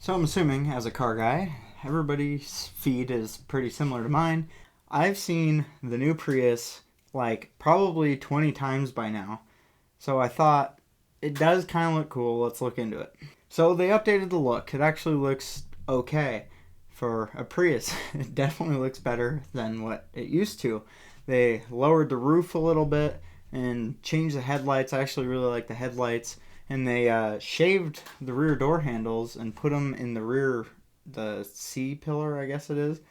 So I'm assuming, as a car guy, everybody's feed is pretty similar to mine. I've seen the new Prius like probably 20 times by now. So I thought, it does kind of look cool, let's look into it. So they updated the look. It actually looks okay for a Prius. It definitely looks better than what it used to. They lowered the roof a little bit and changed the headlights. I actually really like the headlights. And they shaved the rear door handles and put them in the rear, the C-pillar, I guess it is.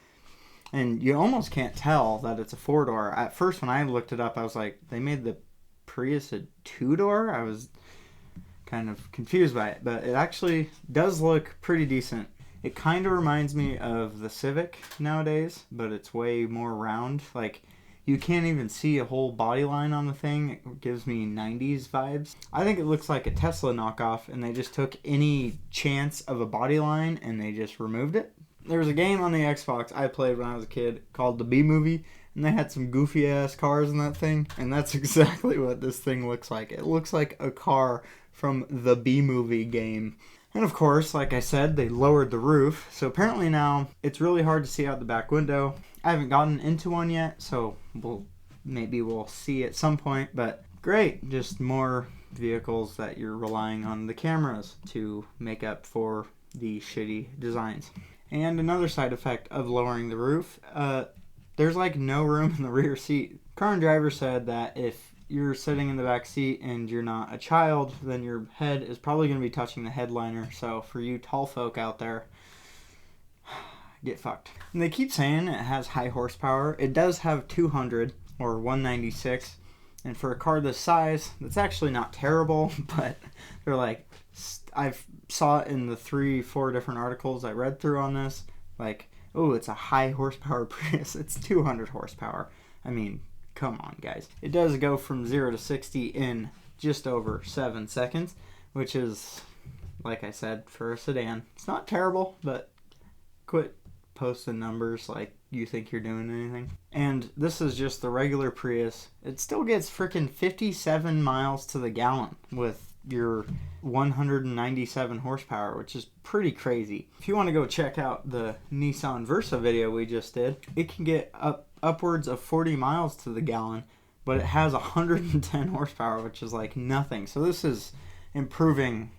And you almost can't tell that it's a four-door. At first, when I looked it up, I was like, they made the Prius a two-door? I was kind of confused by it. But it actually does look pretty decent. It kind of reminds me of the Civic nowadays, but it's way more round. Like, you can't even see a whole body line on the thing. It gives me 90s vibes. I think it looks like a Tesla knockoff, and they just took any chance of a body line and they just removed it. There was a game on the Xbox I played when I was a kid called The B-Movie, and they had some goofy-ass cars in that thing, and that's exactly what this thing looks like. It looks like a car from the B-Movie game. And of course, like I said, they lowered the roof, so apparently now it's really hard to see out the back window. I haven't gotten into one yet, so maybe we'll see at some point, but great, just more vehicles that you're relying on the cameras to make up for the shitty designs. And another side effect of lowering the roof, there's like no room in the rear seat. Car and Driver said that if you're sitting in the back seat and you're not a child, then your head is probably going to be touching the headliner, so for you tall folk out there, get fucked. And they keep saying it has high horsepower. It does have 200 or 196. And for a car this size, that's actually not terrible, but they're like, I've saw it in the 3-4 different articles I read through on this. Like, oh, it's a high horsepower Prius. It's 200 horsepower. I mean, come on, guys. It does go from 0 to 60 in just over 7 seconds, which is, like I said, for a sedan. It's not terrible, but quit posting numbers like you think you're doing anything. And this is just the regular Prius. It still gets freaking 57 miles to the gallon with your 197 horsepower, which is pretty crazy. If you want to go check out the Nissan Versa video we just did, it can get upwards of 40 miles to the gallon, but it has 110 horsepower, which is like nothing. So this is improving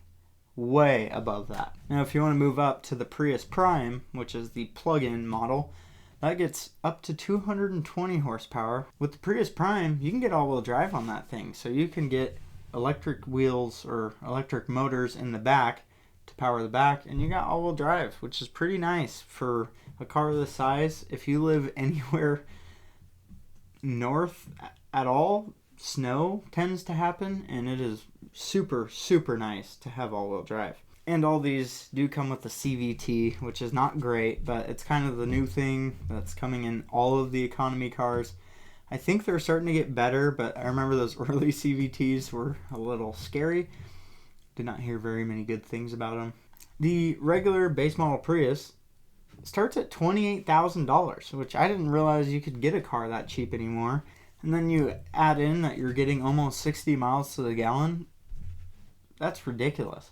way above that. Now, if you want to move up to the Prius Prime, which is the plug-in model, that gets up to 220 horsepower. With the Prius Prime, you can get all-wheel drive on that thing. So you can get electric wheels or electric motors in the back to power the back, and you got all-wheel drive, which is pretty nice for a car this size. If you live anywhere north at all, snow tends to happen, and it is super, super nice to have all-wheel drive. And all these do come with the CVT, which is not great, but it's kind of the new thing that's coming in all of the economy cars. I think they're starting to get better, but I remember those early CVTs were a little scary. Did not hear very many good things about them. The regular base model Prius starts at $28,000, which I didn't realize you could get a car that cheap anymore. And then you add in that you're getting almost 60 miles to the gallon. That's ridiculous.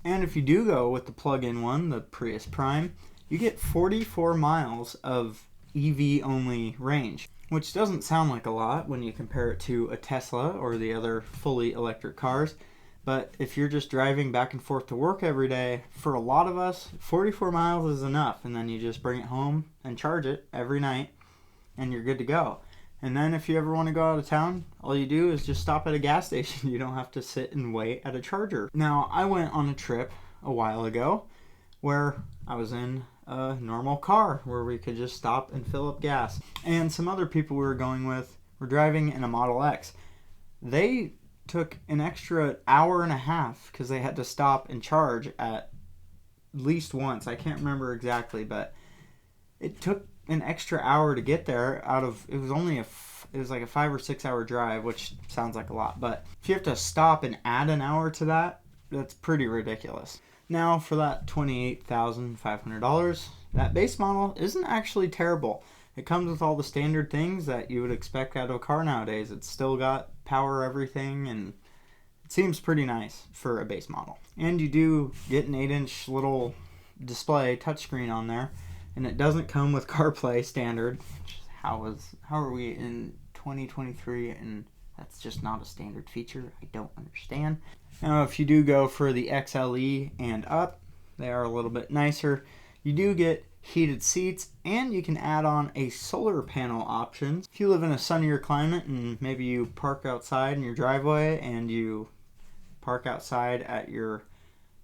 And if you do go with the plug-in one, the Prius Prime, you get 44 miles of EV-only range, which doesn't sound like a lot when you compare it to a Tesla or the other fully electric cars. But if you're just driving back and forth to work every day, for a lot of us, 44 miles is enough. And then you just bring it home and charge it every night, and you're good to go. And then if you ever want to go out of town, all you do is just stop at a gas station. You don't have to sit and wait at a charger. Now, I went on a trip a while ago where I was in a normal car where we could just stop and fill up gas. And some other people we were going with were driving in a Model X. They took an extra hour and a half because they had to stop and charge at least once. I can't remember exactly, but it took an extra hour to get there it was like a 5 or 6 hour drive, which sounds like a lot, but if you have to stop and add an hour to that, that's pretty ridiculous. Now, for that $28,500, that base model isn't actually terrible. It comes with all the standard things that you would expect out of a car nowadays. It's still got power everything, and it seems pretty nice for a base model. And you do get an 8-inch little display touchscreen on there, and it doesn't come with CarPlay standard. How are we in 2023 and that's just not a standard feature? I don't understand. Now, if you do go for the XLE and up, they are a little bit nicer. You do get heated seats, and you can add on a solar panel option. If you live in a sunnier climate and maybe you park outside in your driveway and you park outside at your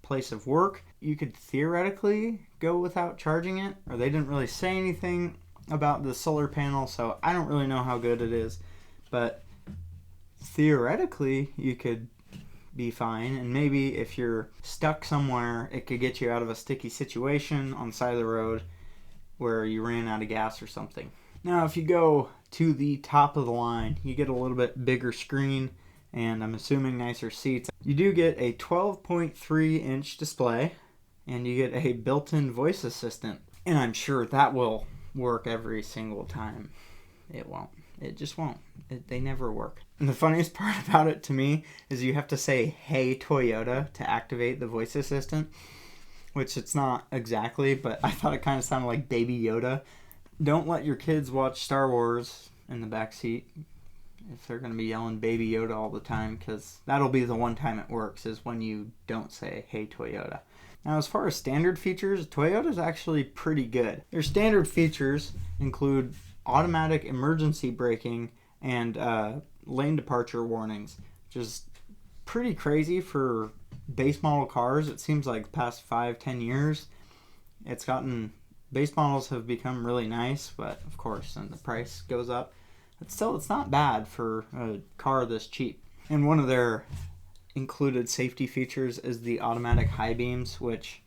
place of work, you could theoretically go without charging it, or they didn't really say anything about the solar panel, so I don't really know how good it is, but theoretically you could be fine. And maybe if you're stuck somewhere, it could get you out of a sticky situation on the side of the road where you ran out of gas or something. Now, if you go to the top of the line, you get a little bit bigger screen, and I'm assuming nicer seats. You do get a 12.3 inch display, and you get a built-in voice assistant, and I'm sure that will work every single time. It won't. It just won't. They never work. And the funniest part about it to me is you have to say, "Hey Toyota," to activate the voice assistant, which it's not exactly, but I thought it kind of sounded like Baby Yoda. Don't let your kids watch Star Wars in the back seat if they're going to be yelling Baby Yoda all the time, because that'll be the one time it works, is when you don't say, "Hey Toyota." Now, as far as standard features, Toyota's actually pretty good. Their standard features include automatic emergency braking and lane departure warnings, which is pretty crazy for base model cars. It seems like the past 5-10 years base models have become really nice, but of course then the price goes up. But still, it's not bad for a car this cheap. And one of their included safety features is the automatic high beams, which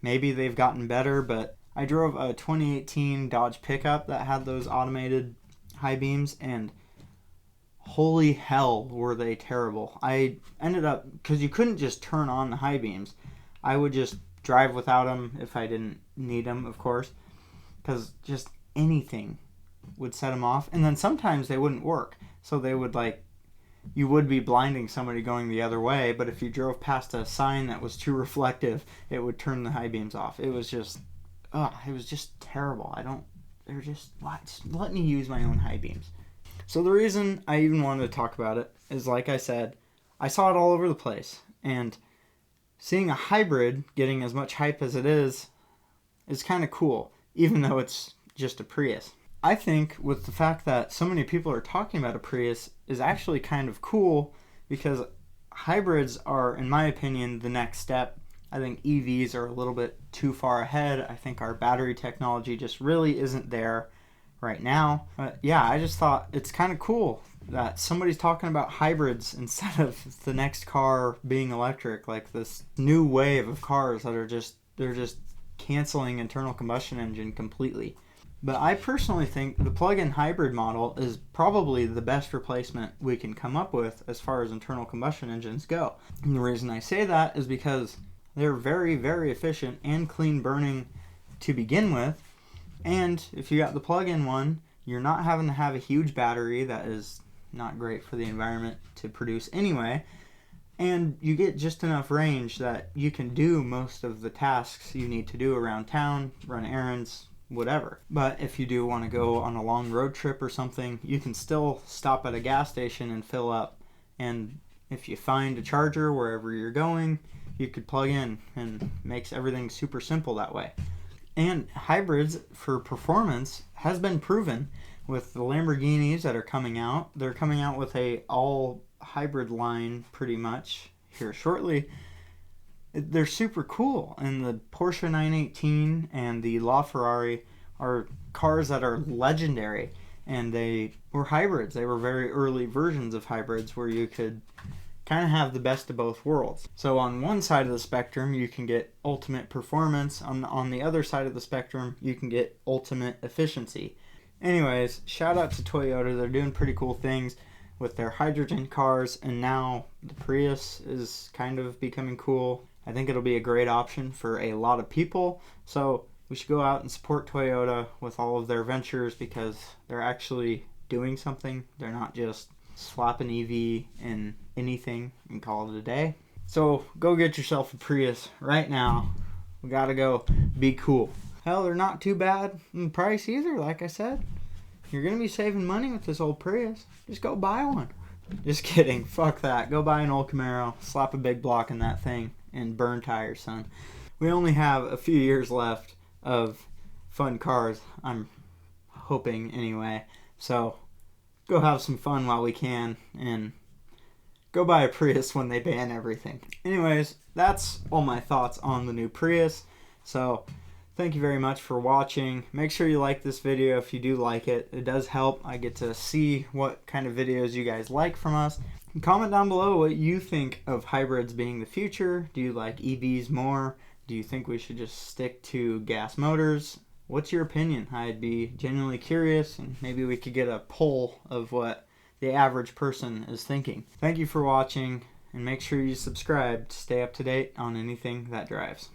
maybe they've gotten better, but I drove a 2018 Dodge pickup that had those automated high beams, and holy hell were they terrible. I ended up, because you couldn't just turn on the high beams, I would just drive without them if I didn't need them, of course, because just anything would set them off. And then sometimes they wouldn't work, so they would you would be blinding somebody going the other way, but if you drove past a sign that was too reflective, it would turn the high beams off. It was just terrible. Just let me use my own high beams. So the reason I even wanted to talk about it is, like I said, I saw it all over the place, and seeing a hybrid getting as much hype as it is kind of cool, even though it's just a Prius. I think with the fact that so many people are talking about a Prius is actually kind of cool, because hybrids are, in my opinion, the next step. I think EVs are a little bit too far ahead. I think our battery technology just really isn't there right now. But yeah, I just thought it's kind of cool that somebody's talking about hybrids instead of the next car being electric, like this new wave of cars that they're just canceling internal combustion engine completely. But I personally think the plug-in hybrid model is probably the best replacement we can come up with as far as internal combustion engines go. And the reason I say that is because they're very, very efficient and clean burning to begin with. And if you got the plug-in one, you're not having to have a huge battery that is not great for the environment to produce anyway. And you get just enough range that you can do most of the tasks you need to do around town, run errands, whatever. But if you do want to go on a long road trip or something, you can still stop at a gas station and fill up. And if you find a charger wherever you're going, you could plug in, and makes everything super simple that way. And hybrids for performance has been proven with the Lamborghinis that are coming out. They're coming out with a all hybrid line pretty much here shortly. They're super cool, and the Porsche 918 and the LaFerrari are cars that are legendary, and they were hybrids. They were very early versions of hybrids where you could kind of have the best of both worlds. So on one side of the spectrum, you can get ultimate performance. On the other side of the spectrum, you can get ultimate efficiency. Anyways, shout out to Toyota. They're doing pretty cool things with their hydrogen cars, and now the Prius is kind of becoming cool. I think it'll be a great option for a lot of people. So we should go out and support Toyota with all of their ventures, because they're actually doing something. They're not just slap an EV in anything and call it a day. So go get yourself a Prius right now. We gotta go be cool. Hell, they're not too bad in price either, like I said. You're gonna be saving money with this old Prius. Just go buy one. Just kidding. Fuck that. Go buy an old Camaro, slap a big block in that thing, and burn tires, son. We only have a few years left of fun cars, I'm hoping anyway. So go have some fun while we can, and go buy a Prius when they ban everything. Anyways, that's all my thoughts on the new Prius. So thank you very much for watching. Make sure you like this video if you do like it. It does help. I get to see what kind of videos you guys like from us. And comment down below what you think of hybrids being the future. Do you like EVs more? Do you think we should just stick to gas motors? What's your opinion? I'd be genuinely curious, and maybe we could get a poll of what the average person is thinking. Thank you for watching, and make sure you subscribe to stay up to date on anything that drives.